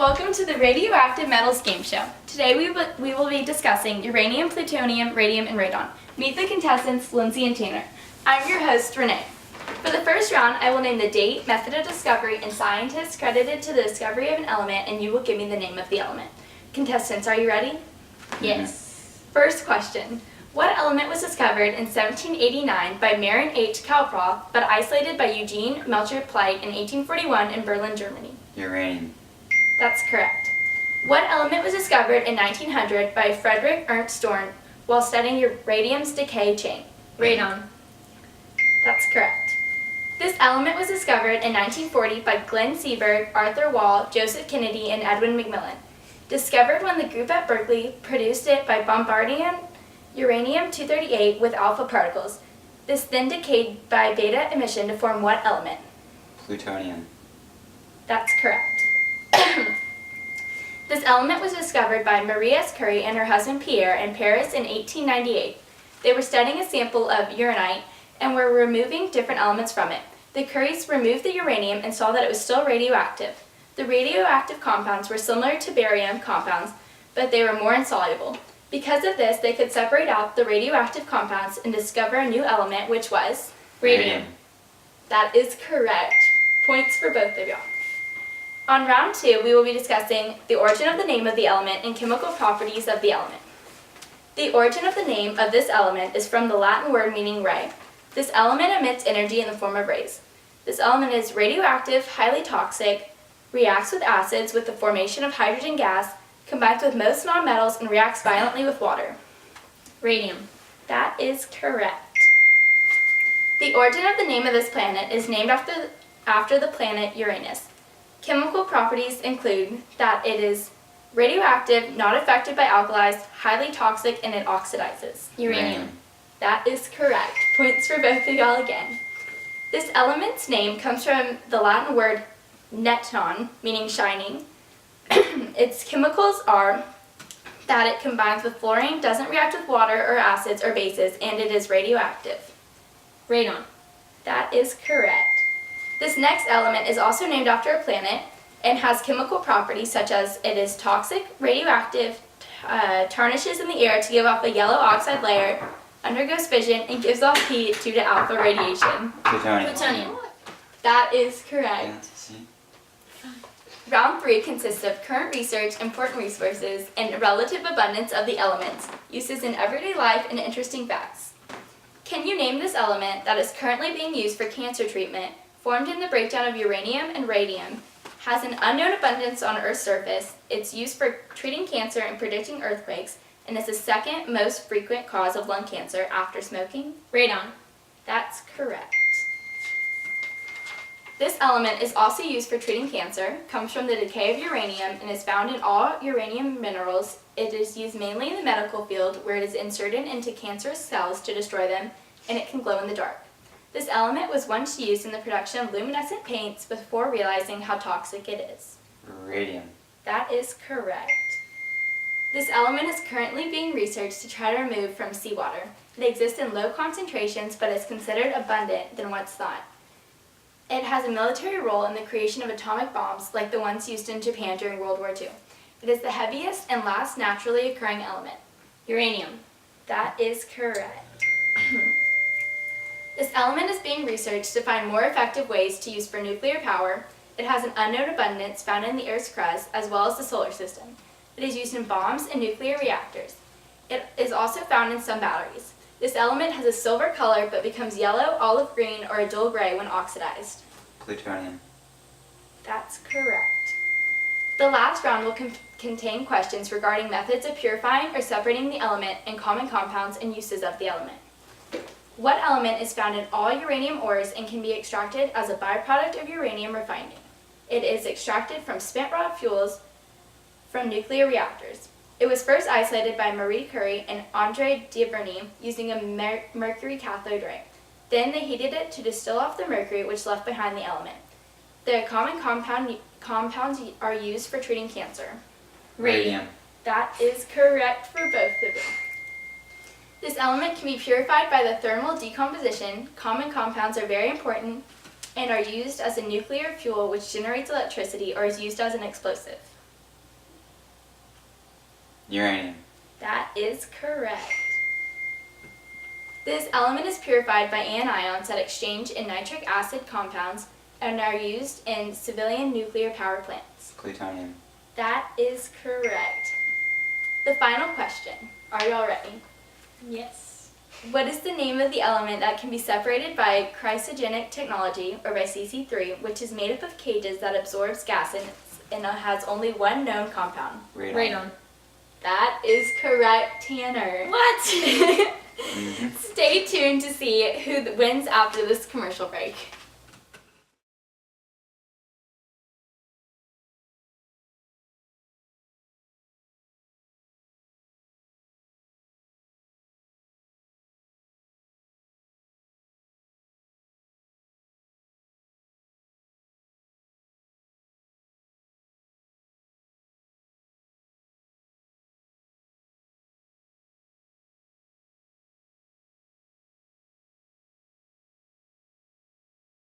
Welcome to the Radioactive Metals Game Show. Today we will be discussing uranium, plutonium, radium, and radon. Meet the contestants, Lindsay and Tanner. I'm your host, Renee. For the first round, I will name the date, method of discovery, and scientists credited to the discovery of an element, and you will give me the name of the element. Contestants, are you ready? Yes. First question. What element was discovered in 1789 by Marin H. Calproth, but isolated by Eugene Melcher Pleit in 1841 in Berlin, Germany? Uranium. That's correct. What element was discovered in 1900 by Frederick Ernst Dorn while studying uranium's decay chain? Radon. That's correct. This element was discovered in 1940 by Glenn Seaberg, Arthur Wall, Joseph Kennedy, and Edwin McMillan. Discovered when the group at Berkeley produced it by bombarding uranium-238 with alpha particles. This then decayed by beta emission to form what element? Plutonium. That's correct. This element was discovered by Marie S. Curie and her husband Pierre in Paris in 1898. They were studying a sample of uranite and were removing different elements from it. The Curies removed the uranium and saw that it was still radioactive. The radioactive compounds were similar to barium compounds, but they were more insoluble. Because of this, they could separate out the radioactive compounds and discover a new element, which was? Radium. That is correct. Points for both of y'all. On round 2, we will be discussing the origin of the name of the element and chemical properties of the element. The origin of the name of this element is from the Latin word meaning ray. This element emits energy in the form of rays. This element is radioactive, highly toxic, reacts with acids with the formation of hydrogen gas, combines with most nonmetals, and reacts violently with water. Radium. That is correct. The origin of the name of this planet is named after the planet Uranus. Chemical properties include that it is radioactive, not affected by alkalis, highly toxic, and it oxidizes. Uranium. That is correct. Points for both of y'all again. This element's name comes from the Latin word neton, meaning shining. Its chemicals are that it combines with fluorine, doesn't react with water or acids or bases, and it is radioactive. Radon. That is correct. This next element is also named after a planet and has chemical properties such as it is toxic, radioactive, tarnishes in the air to give off a yellow oxide layer, undergoes fission, and gives off heat due to alpha radiation. Plutonium. That is correct. Yeah, see? Round 3 consists of current research, important resources, and relative abundance of the elements, uses in everyday life, and interesting facts. Can you name this element that is currently being used for cancer treatment, formed in the breakdown of uranium and radium, has an unknown abundance on Earth's surface, it's used for treating cancer and predicting earthquakes, and is the second most frequent cause of lung cancer after smoking? Radon. That's correct. This element is also used for treating cancer, comes from the decay of uranium, and is found in all uranium minerals. It is used mainly in the medical field, where it is inserted into cancerous cells to destroy them, and it can glow in the dark. This element was once used in the production of luminescent paints before realizing how toxic it is. Radium. That is correct. This element is currently being researched to try to remove from seawater. It exists in low concentrations, but is considered abundant than what's thought. It has a military role in the creation of atomic bombs like the ones used in Japan during World War II. It is the heaviest and last naturally occurring element. Uranium. That is correct. This element is being researched to find more effective ways to use for nuclear power. It has an unknown abundance found in the Earth's crust as well as the solar system. It is used in bombs and nuclear reactors. It is also found in some batteries. This element has a silver color but becomes yellow, olive green, or a dull gray when oxidized. Plutonium. That's correct. The last round will contain questions regarding methods of purifying or separating the element and common compounds and uses of the element. What element is found in all uranium ores and can be extracted as a byproduct of uranium refining? It is extracted from spent rock fuels from nuclear reactors. It was first isolated by Marie Curie and André Debreny using a mercury cathode ray. Then they heated it to distill off the mercury which left behind the element. The common compounds are used for treating cancer. Radium. That is correct for both of them. This element can be purified by the thermal decomposition. Common compounds are very important and are used as a nuclear fuel which generates electricity or is used as an explosive. Uranium. That is correct. This element is purified by anions that exchange in nitric acid compounds and are used in civilian nuclear power plants. Plutonium. That is correct. The final question. Are you all ready? Yes. What is the name of the element that can be separated by cryogenic technology, or by CC3, which is made up of cages that absorbs gases and has only one known compound? Radon. Radon. That is correct, Tanner. What? Mhm. Stay tuned to see who wins after this commercial break.